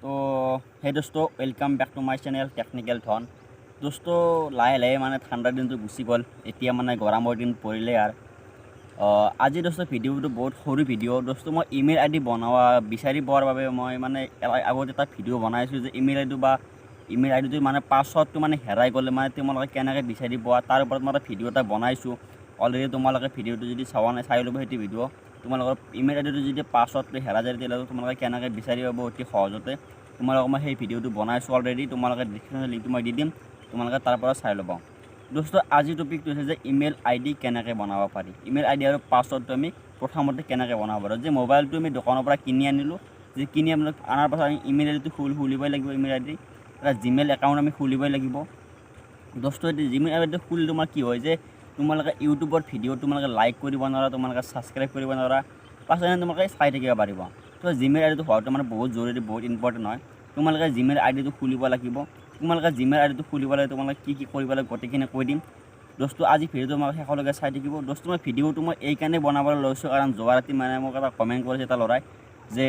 তো হে দোস্ত welcome back to my channel technical ধন। দোস্ত লাহে লাহে মানে ঠাণ্ডাৰ দিনটো গুচি গ'ল, এতিয়া মানে গৰমৰ দিন পৰিলে। আৰু আজি দোস্ত ভিডিঅ'টো বহুত সৰু ভিডিঅ' দোস্ত। মই ইমেইল আই ডি বনোৱা বিচাৰি পোৱাৰ বাবে মই মানে আগতে এটা ভিডিঅ' বনাইছোঁ যে ইমেইল আই ডিটো মানে পাছৱৰ্ডটো মানে হেৰাই গ'লে মানে তোমালোকে কেনেকৈ বিচাৰি পোৱা, তাৰ ওপৰত মই এটা ভিডিঅ' এটা বনাইছোঁ। অলৰেডি তোমালোকে ভিডিঅ'টো যদি চোৱা নাই চাই ল'ব সেইটো ভিডিঅ'। তোমালোকৰ ইমেইল আই ডিটো যদি পাছৱৰ্ডটো হেৰাই যায় তেতিয়াহ'লে তোমালোকে কেনেকৈ বিচাৰি পাব অতি সহজতে তোমালোকক মই সেই ভিডিঅ'টো বনাইছোঁ অলৰেডি। তোমালোকে ডিছক্ৰিপশ্যনৰ লিংকটো মই দি দিম, তোমালোকে তাৰ পৰা চাই ল'বা। দোস্ত আজিৰ টপিকটো হৈছে যে ইমেইল আই ডি কেনেকৈ বনাব পাৰি, ইমেইল আই ডি আৰু পাছৱৰ্ডটো আমি প্ৰথমতে কেনেকৈ বনাব পাৰোঁ। যে মোবাইলটো আমি দোকানৰ পৰা কিনি আনিলোঁ, যে কিনি অনাৰ পাছত আমি ইমেইল আই ডিটো খুলিবই লাগিব। ইমেইল আই ডি এটা জিমেইল একাউণ্ট আমি খুলিবই লাগিব। দোস্ত জিমেইল আই ডিটো খুলি তোমাৰ কি হয় যে তোমালোকে ইউটিউবৰ ভিডিঅ' তোমালোকে লাইক কৰিব নোৱাৰা, তোমালোকে ছাবস্ক্ৰাইব কৰিব নোৱাৰা, পাছত তোমালোকে চাই থাকিব পাৰিবা। তো জিমেইল আই ডিটো হোৱাটো মানে বহুত জৰুৰী, বহুত ইম্পৰ্টেণ্ট হয়। তোমালোকে জিমেইল আই ডিটো খুলিব লাগিব। তোমালোকে জিমেইল আই ডিটো খুলিবলৈ তোমালোকে কি কৰিব লাগিব গোটেইখিনি কৈ দিম। দোস্ত আজি ভিডিঅ'টো মই শেষলৈকে চাই থাকিব। দোস্ত মই ভিডিঅ'টো মই এইকাৰণে বনাবলৈ লৈছোঁ কাৰণ যোৱা ৰাতি মানে মোক এটা কমেণ্ট কৰিছে এটা ল'ৰাই যে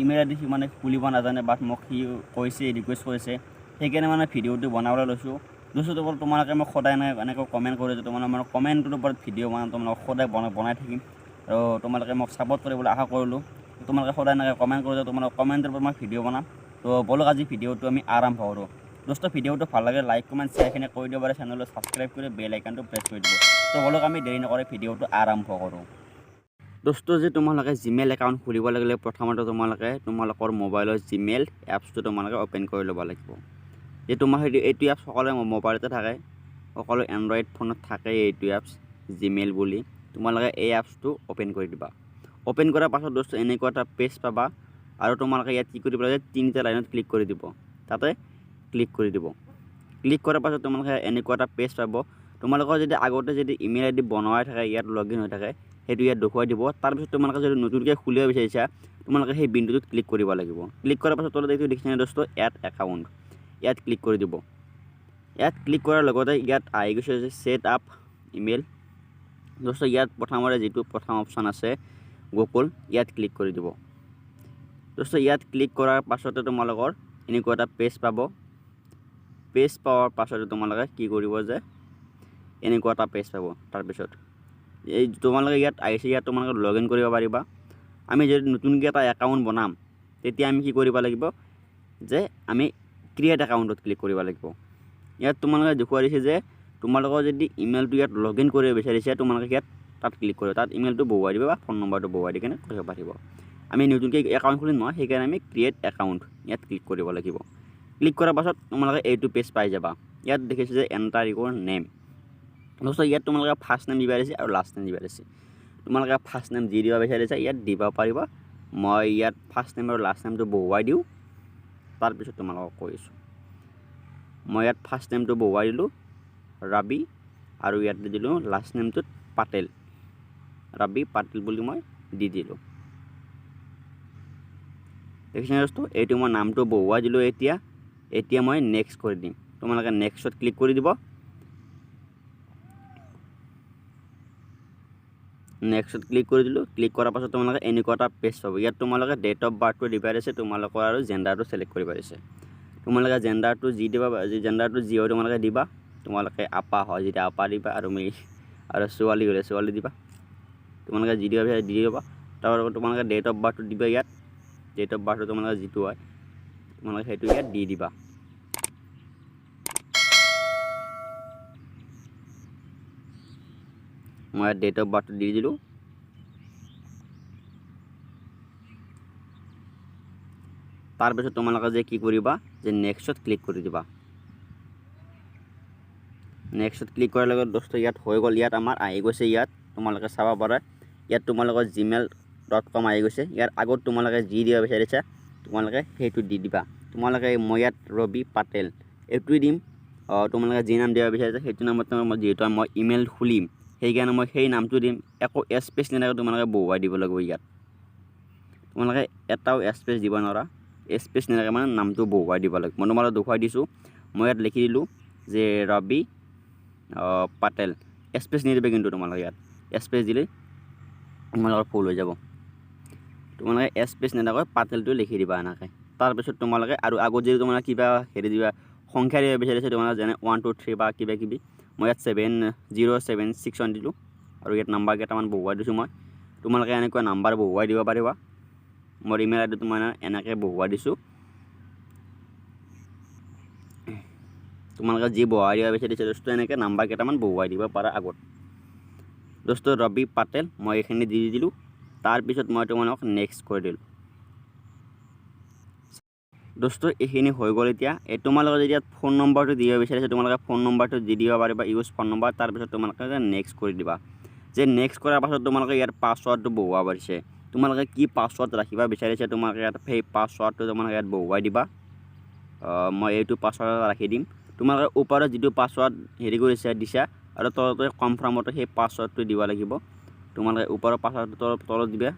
ইমেইল আই ডি সি মানে খুলিব নাজানে, বাট মোক সি কৈছে, ৰিকুৱেষ্ট কৰিছে, সেইকাৰণে মানে ভিডিঅ'টো বনাবলৈ লৈছোঁ। দোস্ত তোমালোকে মোক সদায় এনেকৈ কমেণ্ট কৰি তোমালোকে মানে কমেণ্টটোৰ ওপৰত ভিডিঅ' বনাম, তোমালোকক সদায় বনাই থাকিম। আৰু তোমালোকে মোক ছাপোৰ্ট কৰিবলৈ আশা কৰিলোঁ। তোমালোকে সদায় এনেকৈ কমেণ্ট কৰি তোমালোকে কমেণ্টৰ ওপৰত মই ভিডিঅ' বনাম। তো বলক আজি ভিডিঅ'টো আমি আৰম্ভ কৰোঁ। দোস্ত ভিডিঅ'টো ভাল লাগে লাইক কমেণ্ট শ্বেয়াৰখিনি কৰি দিব পাৰে, চেনেলটো ছাবস্ক্ৰাইব কৰি বেল আইকনটো প্ৰেছ কৰি দিব। তো বলক আমি দেৰি নকৰি ভিডিঅ'টো আৰম্ভ কৰোঁ। দোস্ত যে তোমালোকে জিমেইল একাউণ্ট খুলিব লাগিলে প্ৰথমতে তোমালোকৰ মোবাইলৰ জিমেইল এপছটো তোমালোকে অ'পেন কৰি ল'ব লাগিব। যে তোমাৰ এইটো এপছ সকলোৰে মোবাইলতে থাকে, সকলো এণ্ড্ৰইড ফোনত থাকে এইটো এপছ জিমেইল বুলি। তোমালোকে এই এপছটো অ'পেন কৰি দিবা। অ'পেন কৰাৰ পাছত দোস্ত এনেকুৱা এটা পেজ পাবা, আৰু তোমালোকে ইয়াত কি কৰিব লাগে, তিনিটা লাইনত ক্লিক কৰি দিব, তাতে ক্লিক কৰি দিব। ক্লিক কৰাৰ পাছত তোমালোকে এনেকুৱা এটা পেজ পাব। তোমালোকৰ যদি আগতে যদি ইমেইল আই ডি বনোৱাই থাকে, ইয়াত লগ ইন হৈ থাকে, সেইটো ইয়াত দেখুৱাই দিব। তাৰপিছত তোমালোকে যদি নতুনকৈ খুলিব বিচাৰিছা, তোমালোকে সেই বিন্দুটোত ক্লিক কৰিব লাগিব। ক্লিক কৰাৰ পাছত তলত এইটো দেখিছেনে দোস্ত, এড একাউণ্ট, ইয়াত ক্লিক কৰি দিব। ইয়াত ক্লিক কৰাৰ লগতে ইয়াত আহি গৈছে যে ছেট আপ ইমেইল। দোস্ত ইয়াত প্ৰথমতে যিটো প্ৰথম অপশ্যন আছে গুগল, ইয়াত ক্লিক কৰি দিব। দোস্ত ইয়াত ক্লিক কৰাৰ পাছতে তোমালোকৰ এনেকুৱা এটা পেজ পাব। পেজ পোৱাৰ পাছতে তোমালোকে কি কৰিব যে এনেকুৱা এটা পেজ পাব। তাৰপিছত এই তোমালোকে ইয়াত আহিছে, ইয়াত তোমালোকে লগ ইন কৰিব পাৰিবা। আমি যদি নতুনকৈ এটা একাউণ্ট বনাম তেতিয়া আমি কি কৰিব লাগিব যে আমি ক্ৰিয়েট একাউণ্টত ক্লিক কৰিব লাগিব। ইয়াত তোমালোকে দেখুৱাই দিছে যে তোমালোকৰ যদি ইমেইলটো ইয়াত লগ ইন কৰিব বিচাৰিছে, তোমালোকে ইয়াত তাত ক্লিক কৰিব, তাত ইমেইলটো বহুৱাই দিব বা ফোন নম্বৰটো বহুৱাই দি কেনে কৰিব পাৰিব। আমি নতুনকৈ একাউণ্ট খুলিম নহয়, সেইকাৰণে আমি ক্ৰিয়েট একাউণ্ট ইয়াত ক্লিক কৰিব লাগিব। ক্লিক কৰাৰ পাছত তোমালোকে এইটো পেজ পাই যাবা। ইয়াত দেখিছে যে এণ্টাৰ ইউৰ নেম। দোস্ত ইয়াত তোমালোকে ফাৰ্ষ্ট নেম দিব পাৰিছে আৰু লাষ্ট নেম দিব পাৰিছে। তোমালোকে ফাৰ্ষ্ট নেম যি দিব বিচাৰিছে ইয়াত দিব পাৰিবা। মই ইয়াত ফাৰ্ষ্ট নেম আৰু লাষ্ট নেমটো বহুৱাই দিওঁ। তাৰপিছত তোমালোকক কৈছোঁ, মই ইয়াত ফাৰ্ষ্ট নেমটো বহুৱাই দিলোঁ ৰাবি, আৰু ইয়াত দি দিলোঁ লাষ্ট নেমটোত পাটেল, ৰাবি পাটেল বুলি মই দি দিলোঁ। দেখিছেনে দোস্ত, এইটো মই নামটো বহুৱাই দিলোঁ। এতিয়া মই নেক্সট কৰি দিম। তোমালোকে নেক্সটত ক্লিক কৰি দিব। নেক্সটত ক্লিক কৰি দিলোঁ। ক্লিক কৰাৰ পাছত তোমালোকে এনেকুৱা এটা পেজ পাব। ইয়াত তোমালোকে ডেট অফ বাৰ্থটো দিব পাৰিছে, তোমালোকৰ আৰু জেণ্ডাৰটো চিলেক্ট কৰিব পাৰিছে। তোমালোকে জেণ্ডাৰটো যি দিবা, জেণ্ডাৰটো যি হয় তোমালোকে দিবা। তোমালোকে আপা হয় যেতিয়া আপা দিবা, আৰু ছোৱালী হ'লে ছোৱালী দিবা। তোমালোকে যি দিবা দি দিবা। তাৰপৰা তোমালোকে ডেট অফ বাৰ্থটো দিবা। ইয়াত ডেট অফ বাৰ্থটো তোমালোকে যিটো হয় তোমালোকে সেইটো ইয়াত দি দিবা। মই ইয়াত ডেট অফ বাৰ্থটো দি দিলোঁ। তাৰপিছত তোমালোকে যে কি কৰিবা যে নেক্সটত ক্লিক কৰি দিবা। নেক্সটত ক্লিক কৰাৰ লগত দোস্ত ইয়াত হৈ গ'ল। ইয়াত আমাৰ আহি গৈছে, ইয়াত তোমালোকে চাব পাৰা। ইয়াত তোমালোকৰ gmail.com আহি গৈছে। ইয়াৰ আগত তোমালোকে যি দিব বিচাৰিছা তোমালোকে সেইটো দি দিবা। তোমালোকে মই ইয়াত ৰবি পাটেল এইটোৱে দিম। তোমালোকে যি নাম দিব বিচাৰিছা সেইটো নামত যিহেতু মই ইমেইল খুলিম, সেইকাৰণে মই সেই নামটো দিম। একো স্পেচ নিদিয়াকৈ তোমালোকে বহুৱাই দিব লাগিব। ইয়াত তোমালোকে এটাও স্পেচ দিব নোৱাৰা, স্পেচ নিদিয়াকৈ মানে নামটো বহুৱাই দিব লাগিব। মই তোমালোকক দেখুৱাই দিছোঁ। মই ইয়াত লিখি দিলোঁ যে ৰবি পাটেল, স্পেচ নিদিবা কিন্তু তোমালোকে ইয়াত স্পেচ দিলে তোমালোকৰ ভুল হৈ যাব। তোমালোকে স্পেচ নিদিয়াকৈ পাটেলটো লিখি দিবা এনেকৈ। তাৰপিছত তোমালোকে আৰু আগত যদি তোমালোকে কিবা হেৰি দিবা সংখ্যা দিব বিচাৰিছে তোমালোকে যেনে 1 2 3 বা কিবা কিবি মই ইয়াত 7076 দিলোঁ আৰু ইয়াত নাম্বাৰ কেইটামান বহুৱাই দিছোঁ মই তোমালোকে এনেকুৱা নাম্বাৰ বহুৱাই দিব পাৰিবা মোৰ ইমেইল আইডি মানে এনেকৈ বহুৱাই দিছোঁ তোমালোকে যি বহুৱাই দিব বিচাৰিছে দোস্ত এনেকৈ নাম্বাৰ কেইটামান বহুৱাই দিব পাৰা আগত দোস্ত ৰবি পাটেল মই এইখিনি দি দিলোঁ তাৰপিছত মই তোমালোকক নেক্সট কৰি দিলোঁ দোস্ত এইখিনি হৈ গ'ল এতিয়া তোমালোকে যদি ইয়াত ফোন নম্বৰটো দিব বিচাৰিছে তোমালোকে ফোন নম্বৰটো দি দিব পাৰিবা ইউজ ফোন নম্বৰ তাৰপিছত তোমালোকে নেক্সট কৰি দিবা যে নেক্সট কৰাৰ পাছত তোমালোকে ইয়াৰ পাছৱৰ্ডটো বহুৱাব পাৰিছে তোমালোকে কি পাছৱৰ্ড ৰাখিব বিচাৰিছে তোমালোকে ইয়াত সেই পাছৱৰ্ডটো তোমালোকে ইয়াত বহুৱাই দিবা মই এইটো পাছৱৰ্ড ৰাখি দিম তোমালোকে ওপৰত যিটো পাছৱৰ্ড হেৰি কৰিছে দিছা আৰু তলতে কনফাৰ্মতে সেই পাছৱৰ্ডটো দিব লাগিব তোমালোকে ওপৰৰ পাছৱৰ্ডটো তলত দিবা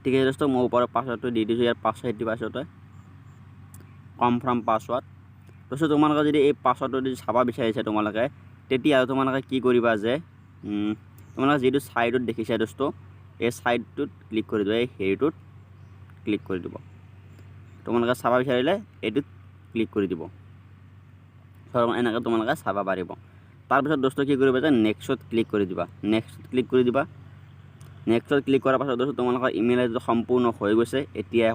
ঠিক আছে দোস্ত মই ওপৰৰ পাছৱৰ্ডটো দি দিছোঁ ইয়াৰ পাছৱৰ্ড দিবা পাছতে কনফাৰ্ম পাছৱৰ্ড দোস্ত তোমালোকে যদি এই পাছৱৰ্ডটো যদি চাব বিচাৰিছে তোমালোকে তেতিয়া তোমালোকে কি কৰিবা যে তোমালোকে যিটো ছাইডত দেখিছা দোস্ত এই ছাইডটোত ক্লিক কৰি দিবা এই হেৰিটোত ক্লিক কৰি দিব তোমালোকে চাব বিচাৰিলে এইটোত ক্লিক কৰি দিব এনেকৈ তোমালোকে চাব পাৰিব তাৰপিছত দোস্ত কি কৰিবা যে নেক্সটত ক্লিক কৰি দিবা নেক্সটত ক্লিক কৰি দিবা নেক্সটত ক্লিক কৰাৰ পাছত দোস্ত তোমালোকৰ ইমেইল আইডিটো সম্পূৰ্ণ হৈ গৈছে এতিয়া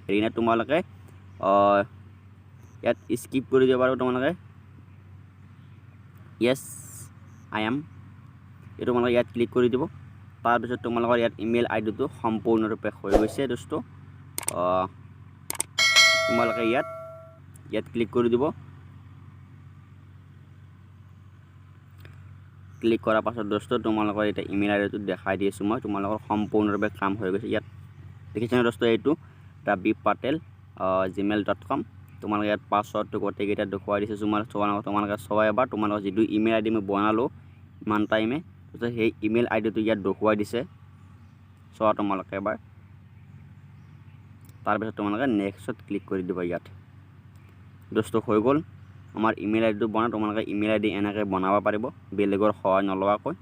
হেৰি নাই তোমালোকে ইয়াত স্কিপ কৰি দিব পাৰিব তোমালোকে য়েছ আই এম এইটো তোমালোকে ইয়াত ক্লিক কৰি দিব তাৰপিছত তোমালোকৰ ইয়াত ইমেইল আইডিটো সম্পূৰ্ণৰূপে হৈ গৈছে দোস্ত তোমালোকে ইয়াত ক্লিক কৰি দিব ক্লিক কৰাৰ পাছত দোস্ত তোমালোকৰ এটা ইমেইল আইডিটো দেখাই দি আছোঁ মই তোমালোকৰ সম্পূৰ্ণৰূপে কাম হৈ গৈছে ইয়াত দেখিছেনে দোস্ত এইটো rabippatel@gmail.com তোমালোকে ইয়াত পাছৱৰ্ডটো গোটেইকেইটা দেখুৱাই দিছোঁ তোমালোকে চোৱা এবাৰ তোমালোকৰ যিটো ইমেইল আইডি মই বনালোঁ ইমান টাইমে সেই ইমেইল আইডিটো ইয়াত দেখুৱাই দিছে চোৱা তোমালোকে এবাৰ তাৰপিছত তোমালোকে নেক্সটত ক্লিক কৰি দিবা ইয়াত দোস্ত হৈ গ'ল আমাৰ ইমেইল আইডিটো বনাই তোমালোকে ইমেইল আইডি এনেকৈ বনাব পাৰিব বেলেগৰ সহায় নলোৱাকৈ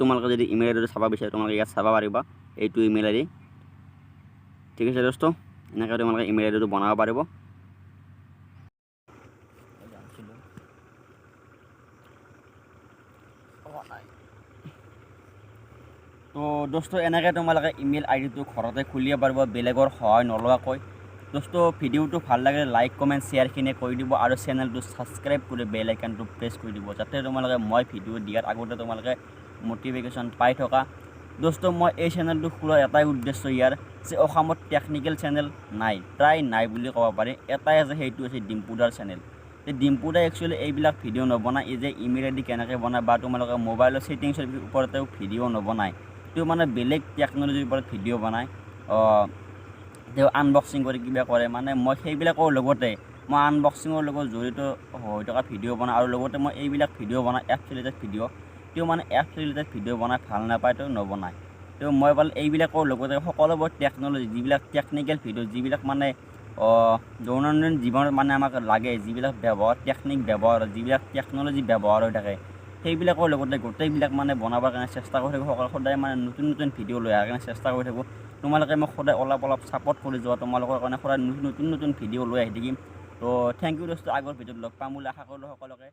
তোমালোকে যদি ইমেইল আইডিটো চাব বিচাৰে তোমালোকে ইয়াত চাব পাৰিবা এইটো ইমেইল আইডি ঠিক আছে দোস্ত এনেকৈ তোমালোকে ইমেইল আইডিটো বনাব পাৰিব তো দোস্ত এনেকৈ তোমালোকে ইমেইল আইডিটো ঘৰতে খুলিব পাৰিব বেলেগৰ সহায় নলোৱাকৈ দোস্ত ভিডিঅ'টো ভাল লাগিলে লাইক কমেণ্ট শ্বেয়াৰখিনি কৰি দিব আৰু চেনেলটো ছাবস্ক্ৰাইব কৰি বেল আইকনটো প্ৰেছ কৰি দিব যাতে তোমালোকে মই ভিডিঅ' দিয়াৰ আগতে তোমালোকে মটিভেশ্যন পাই থকা দোস্ত মই এই চেনেলটো খোলাৰ এটাই উদ্দেশ্য ইয়াৰ যে অসমত টেকনিকেল চেনেল নাই প্ৰায় নাই বুলি ক'ব পাৰি এটাই আছে সেইটো হৈছে ডিম্পুদাৰ চেনেল এই ডিম্পুদাই একচুৱেলি এইবিলাক ভিডিঅ' নবনায় এই যে ইমেইল আইডি কেনেকৈ বনায় বা তোমালোকে মোবাইলৰ ছেটিংছৰ ওপৰতেও ভিডিঅ' নবনায় তেওঁ মানে বেলেগ টেকন'লজিৰ ওপৰত ভিডিঅ' বনায় তেওঁ আনবক্সিং কৰি কিবা কৰে মানে মই সেইবিলাকৰ লগতে মই আনবক্সিঙৰ লগত জড়িত হৈ থকা ভিডিঅ' বনাওঁ আৰু লগতে মই এইবিলাক ভিডিঅ' বনাওঁ এপছ ৰিলেটেড ভিডিঅ' তেওঁ মানে এপছ ৰিলেটেড ভিডিঅ' বনাই ভাল নাপায় তেওঁ নবনায় তেওঁ মই পালে এইবিলাকৰ লগতে সকলোবোৰ টেকন'লজি যিবিলাক টেকনিকেল ভিডিঅ' যিবিলাক মানে দৈনন্দিন জীৱনত মানে আমাক লাগে যিবিলাক টেকনিক ব্যৱহাৰ যিবিলাক টেকন'লজি ব্যৱহাৰ হৈ থাকে সেইবিলাকৰ লগতে গোটেইবিলাক মানে বনাবৰ কাৰণে চেষ্টা কৰি থাকোঁ সদায় মানে নতুন নতুন ভিডিঅ' লৈ অহাৰ কাৰণে চেষ্টা কৰি থাকোঁ তোমালোকে মোক সদায় অলপ ছাপোৰ্ট কৰি যোৱা তোমালোকৰ কাৰণে সদায় নতুন নতুন ভিডিঅ' লৈ আহি থাকিম তো থেংক ইউ দোস্ত আগৰ ভিডিঅ'ত লগ পাম বুলি আশা কৰিলোঁ সকলোকে